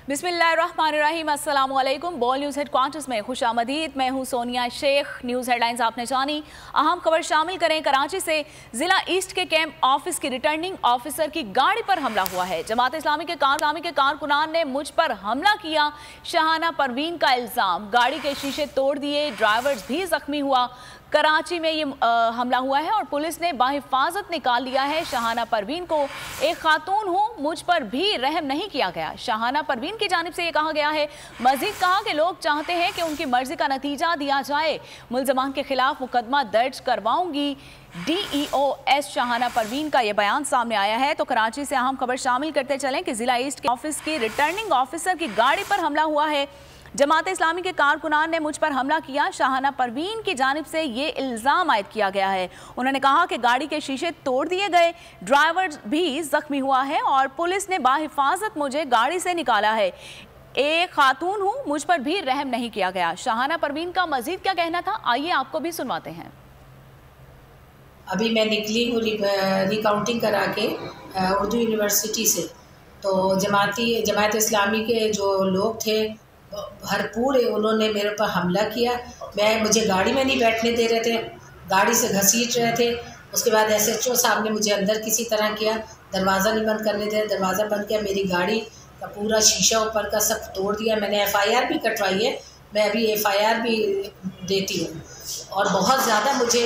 बिस्मिल्लाहिर्रहमानिर्रहीम, अस्सलाम वालेकुम। बॉल न्यूज़ हेडक्वार्टर्स में खुशामदीद। मैं हूं सोनिया शेख। न्यूज़ हेडलाइंस आपने जानी, अहम खबर शामिल करें। कराची से जिला ईस्ट के कैंप ऑफिस की रिटर्निंग ऑफिसर की गाड़ी पर हमला हुआ है। जमात इस्लामी के कारकुनान ने मुझ पर हमला किया, शाहाना परवीन का इल्ज़ाम। गाड़ी के शीशे तोड़ दिए, ड्राइवर भी जख्मी हुआ। कराची में ये हमला हुआ है और पुलिस ने बाहिफाजत निकाल लिया है शाहाना परवीन को। एक खातून हूँ, मुझ पर भी रहम नहीं किया गया, शाहाना परवीन की जानिब से ये कहा गया है। मजीद कहा कि लोग चाहते हैं कि उनकी मर्जी का नतीजा दिया जाए। मुल्ज़मान के खिलाफ मुकदमा दर्ज करवाऊंगी। DEO शाहाना परवीन का यह बयान सामने आया है। तो कराची से अहम खबर शामिल करते चलें कि जिला ईस्ट के ऑफिस की रिटर्निंग ऑफिसर की गाड़ी पर हमला हुआ है। जमात इस्लामी के कारकुनान ने मुझ पर हमला किया, शाहाना परवीन की जानिब से ये इल्ज़ाम आयद किया गया है। उन्होंने कहा कि गाड़ी के शीशे तोड़ दिए गए, ड्राइवर भी जख्मी हुआ है और पुलिस ने बाहिफाजत मुझे गाड़ी से निकाला है। एक खातून हूँ, मुझ पर भी रहम नहीं किया गया। शाहाना परवीन का मजीद क्या कहना था, आइए आपको भी सुनवाते हैं। अभी मैं निकली हूँ रिकाउंटिंग करा के उर्दू यूनिवर्सिटी से। तो जमात इस्लामी के जो लोग थे भरपूर, उन्होंने मेरे पर हमला किया। मुझे गाड़ी में नहीं बैठने दे रहे थे, गाड़ी से घसीट रहे थे। उसके बाद SHO साहब ने मुझे अंदर किसी तरह किया, दरवाज़ा नहीं बंद करने दे, दरवाज़ा बंद किया, मेरी गाड़ी का पूरा शीशा ऊपर का सब तोड़ दिया। मैंने FIR भी कटवाई है, मैं अभी FIR भी देती हूँ। और बहुत ज़्यादा मुझे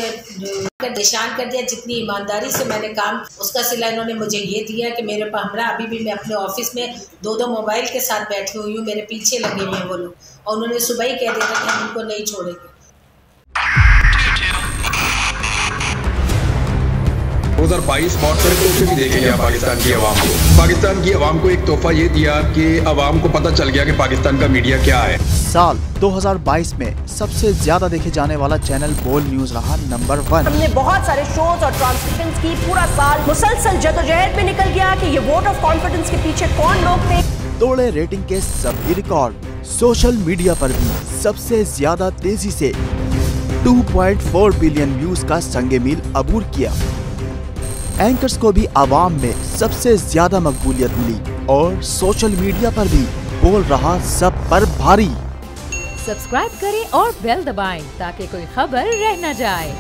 निशान कर दिया। जितनी ईमानदारी से मैंने काम, उसका सिला इन्होंने मुझे ये दिया कि मेरे पर हमला। अभी भी मैं अपने ऑफिस में दो मोबाइल के साथ बैठी हुई हूँ, मेरे पीछे लगे हुए हैं वो लोग, और उन्होंने सुबह ही कह दिया था कि हम उनको नहीं छोड़ेंगे। 2022 बहुत सारे तोहफे भी देखे गया पाकिस्तान की आवाम को। पाकिस्तान की आवाम को एक तोहफा ये दिया कि आवाम को पता चल गया कि पाकिस्तान का मीडिया क्या है। साल 2022 में सबसे ज्यादा देखे जाने वाला चैनल बोल न्यूज रहा नंबर 1। हमने बहुत सारे शोज और ट्रांसमिशंस की, पूरा साल मुसलसल जदोजहद में निकल गया कि ये वोट ऑफ कॉन्फिडेंस के पीछे कौन लोग थे। तोड़े रेटिंग के सभी रिकॉर्ड। सोशल मीडिया पर भी सबसे ज्यादा तेजी से 2.4 बिलियन व्यूज का संगे मील अबूर किया। एंकर्स को भी आवाम में सबसे ज्यादा मकबूलियत मिली और सोशल मीडिया पर भी बोल रहा सब पर भारी। सब्सक्राइब करें और बेल दबाएं ताकि कोई खबर रह न जाए।